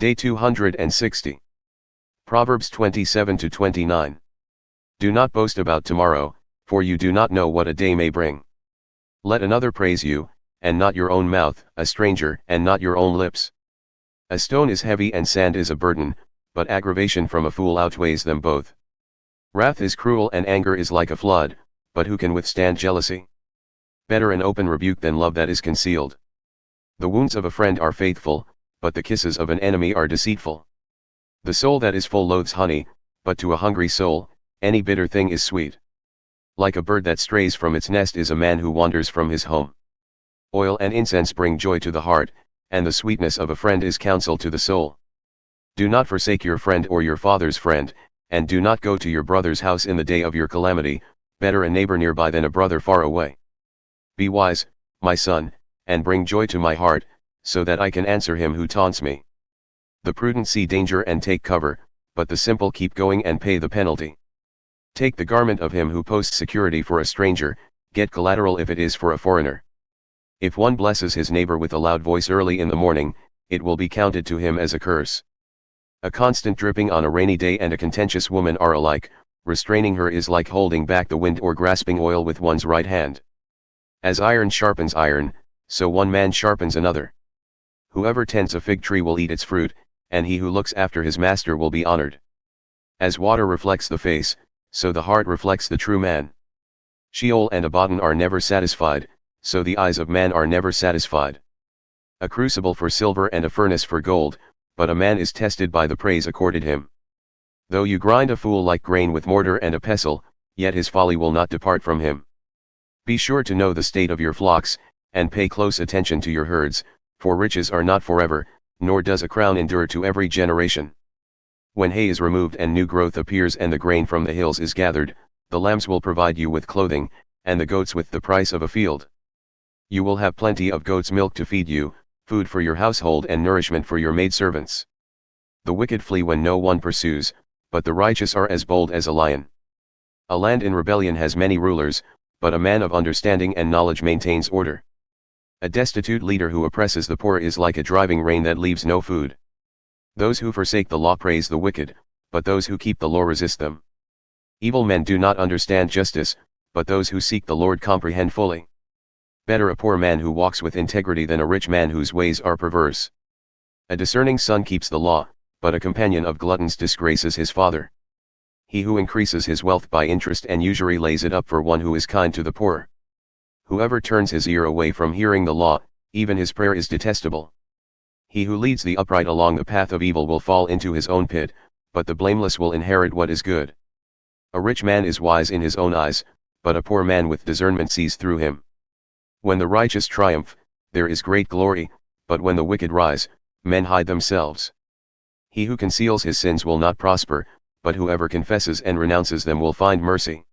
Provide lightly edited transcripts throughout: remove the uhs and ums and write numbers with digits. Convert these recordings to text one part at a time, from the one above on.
Day 260. Proverbs 27-29. Do not boast about tomorrow, for you do not know what a day may bring. Let another praise you, and not your own mouth, a stranger, and not your own lips. A stone is heavy and sand is a burden, but aggravation from a fool outweighs them both. Wrath is cruel and anger is like a flood, but who can withstand jealousy? Better an open rebuke than love that is concealed. The wounds of a friend are faithful, but the kisses of an enemy are deceitful. The soul that is full loathes honey, but to a hungry soul, any bitter thing is sweet. Like a bird that strays from its nest is a man who wanders from his home. Oil and incense bring joy to the heart, and the sweetness of a friend is counsel to the soul. Do not forsake your friend or your father's friend, and do not go to your brother's house in the day of your calamity, better a neighbor nearby than a brother far away. Be wise, my son, and bring joy to my heart, so that I can answer him who taunts me. The prudent see danger and take cover, but the simple keep going and pay the penalty. Take the garment of him who posts security for a stranger, get collateral if it is for a foreigner. If one blesses his neighbor with a loud voice early in the morning, it will be counted to him as a curse. A constant dripping on a rainy day and a contentious woman are alike, restraining her is like holding back the wind or grasping oil with one's right hand. As iron sharpens iron, so one man sharpens another. Whoever tends a fig tree will eat its fruit, and he who looks after his master will be honored. As water reflects the face, so the heart reflects the true man. Sheol and Abaddon are never satisfied, so the eyes of man are never satisfied. A crucible for silver and a furnace for gold, but a man is tested by the praise accorded him. Though you grind a fool like grain with mortar and a pestle, yet his folly will not depart from him. Be sure to know the state of your flocks, and pay close attention to your herds, for riches are not forever, nor does a crown endure to every generation. When hay is removed and new growth appears and the grain from the hills is gathered, the lambs will provide you with clothing, and the goats with the price of a field. You will have plenty of goat's milk to feed you, food for your household and nourishment for your maidservants. The wicked flee when no one pursues, but the righteous are as bold as a lion. A land in rebellion has many rulers, but a man of understanding and knowledge maintains order. A destitute leader who oppresses the poor is like a driving rain that leaves no food. Those who forsake the law praise the wicked, but those who keep the law resist them. Evil men do not understand justice, but those who seek the Lord comprehend fully. Better a poor man who walks with integrity than a rich man whose ways are perverse. A discerning son keeps the law, but a companion of gluttons disgraces his father. He who increases his wealth by interest and usury lays it up for one who is kind to the poor. Whoever turns his ear away from hearing the law, even his prayer is detestable. He who leads the upright along the path of evil will fall into his own pit, but the blameless will inherit what is good. A rich man is wise in his own eyes, but a poor man with discernment sees through him. When the righteous triumph, there is great glory, but when the wicked rise, men hide themselves. He who conceals his sins will not prosper, but whoever confesses and renounces them will find mercy.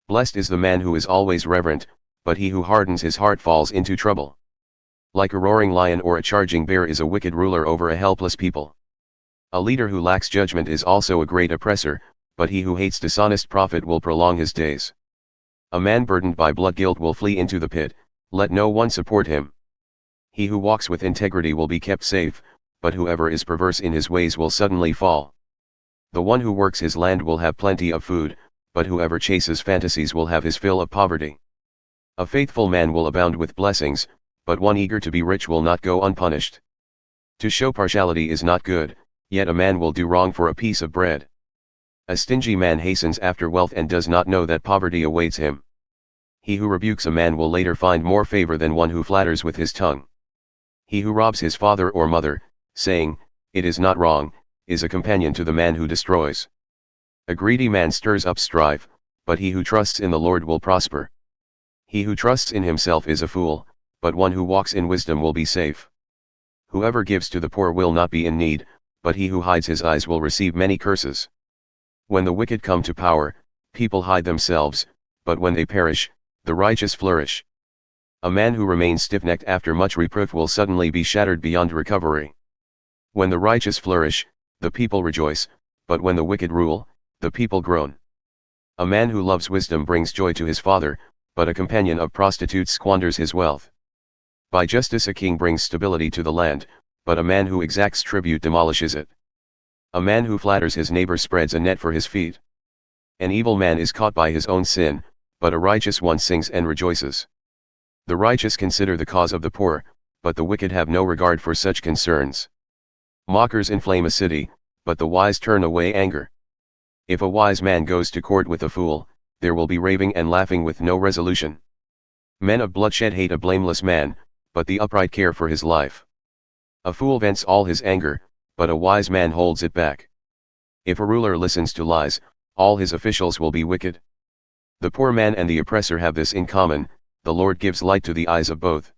Blessed is the man who is always reverent, but he who hardens his heart falls into trouble. Like a roaring lion or a charging bear is a wicked ruler over a helpless people. A leader who lacks judgment is also a great oppressor, but he who hates dishonest profit will prolong his days. A man burdened by blood guilt will flee into the pit, let no one support him. He who walks with integrity will be kept safe, but whoever is perverse in his ways will suddenly fall. The one who works his land will have plenty of food, but whoever chases fantasies will have his fill of poverty. A faithful man will abound with blessings, but one eager to be rich will not go unpunished. To show partiality is not good, yet a man will do wrong for a piece of bread. A stingy man hastens after wealth and does not know that poverty awaits him. He who rebukes a man will later find more favor than one who flatters with his tongue. He who robs his father or mother, saying, "It is not wrong," is a companion to the man who destroys. A greedy man stirs up strife, but he who trusts in the Lord will prosper. He who trusts in himself is a fool, but one who walks in wisdom will be safe. Whoever gives to the poor will not be in need, but he who hides his eyes will receive many curses. When the wicked come to power, people hide themselves, but when they perish, the righteous flourish. A man who remains stiff-necked after much reproof will suddenly be shattered beyond recovery. When the righteous flourish, the people rejoice, but when the wicked rule, the people groan. A man who loves wisdom brings joy to his father, but a companion of prostitutes squanders his wealth. By justice a king brings stability to the land, but a man who exacts tribute demolishes it. A man who flatters his neighbor spreads a net for his feet. An evil man is caught by his own sin, but a righteous one sings and rejoices. The righteous consider the cause of the poor, but the wicked have no regard for such concerns. Mockers inflame a city, but the wise turn away anger. If a wise man goes to court with a fool, there will be raving and laughing with no resolution. Men of bloodshed hate a blameless man, but the upright care for his life. A fool vents all his anger, but a wise man holds it back. If a ruler listens to lies, all his officials will be wicked. The poor man and the oppressor have this in common: the Lord gives light to the eyes of both.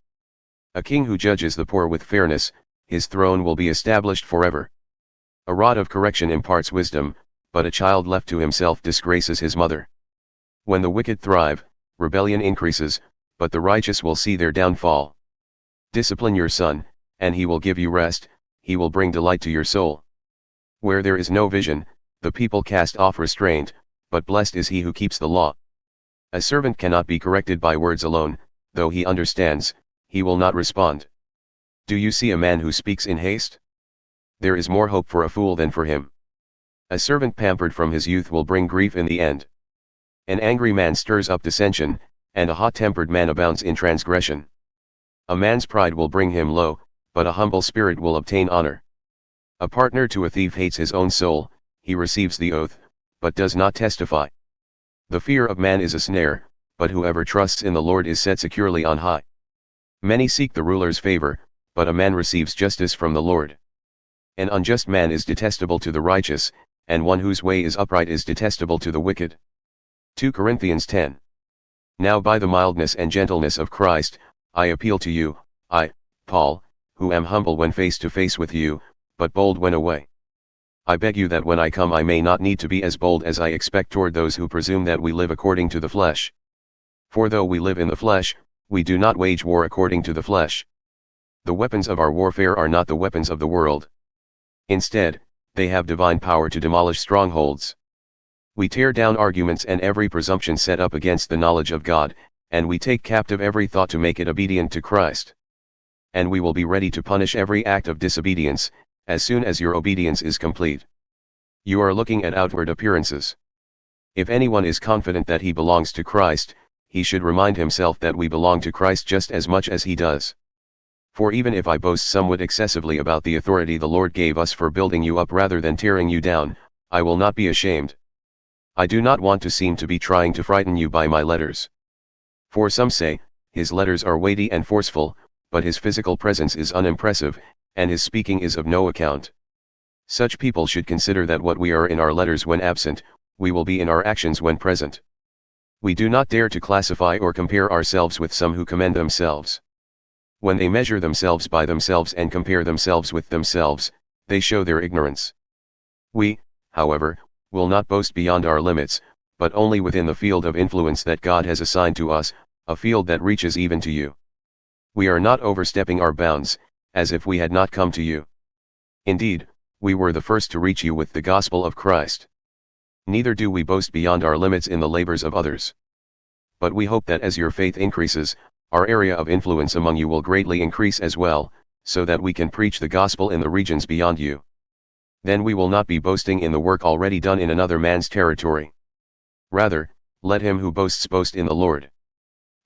A king who judges the poor with fairness, his throne will be established forever. A rod of correction imparts wisdom, but a child left to himself disgraces his mother. When the wicked thrive, rebellion increases, but the righteous will see their downfall. Discipline your son, and he will give you rest, he will bring delight to your soul. Where there is no vision, the people cast off restraint, but blessed is he who keeps the law. A servant cannot be corrected by words alone, though he understands, he will not respond. Do you see a man who speaks in haste? There is more hope for a fool than for him. A servant pampered from his youth will bring grief in the end. An angry man stirs up dissension, and a hot-tempered man abounds in transgression. A man's pride will bring him low, but a humble spirit will obtain honor. A partner to a thief hates his own soul, he receives the oath, but does not testify. The fear of man is a snare, but whoever trusts in the Lord is set securely on high. Many seek the ruler's favor, but a man receives justice from the Lord. An unjust man is detestable to the righteous, and one whose way is upright is detestable to the wicked. 2 Corinthians 10. Now by the mildness and gentleness of Christ, I appeal to you, I, Paul, who am humble when face to face with you, but bold when away. I beg you that when I come I may not need to be as bold as I expect toward those who presume that we live according to the flesh. For though we live in the flesh, we do not wage war according to the flesh. The weapons of our warfare are not the weapons of the world. Instead, they have divine power to demolish strongholds. We tear down arguments and every presumption set up against the knowledge of God, and we take captive every thought to make it obedient to Christ. And we will be ready to punish every act of disobedience, as soon as your obedience is complete. You are looking at outward appearances. If anyone is confident that he belongs to Christ, he should remind himself that we belong to Christ just as much as he does. For even if I boast somewhat excessively about the authority the Lord gave us for building you up rather than tearing you down, I will not be ashamed. I do not want to seem to be trying to frighten you by my letters. For some say, his letters are weighty and forceful, but his physical presence is unimpressive, and his speaking is of no account. Such people should consider that what we are in our letters when absent, we will be in our actions when present. We do not dare to classify or compare ourselves with some who commend themselves. When they measure themselves by themselves and compare themselves with themselves, they show their ignorance. We, however, will not boast beyond our limits, but only within the field of influence that God has assigned to us, a field that reaches even to you. We are not overstepping our bounds, as if we had not come to you. Indeed, we were the first to reach you with the gospel of Christ. Neither do we boast beyond our limits in the labors of others. But we hope that as your faith increases, our area of influence among you will greatly increase as well, so that we can preach the gospel in the regions beyond you. Then we will not be boasting in the work already done in another man's territory. Rather, let him who boasts boast in the Lord.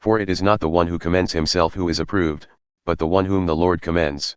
For it is not the one who commends himself who is approved, but the one whom the Lord commends.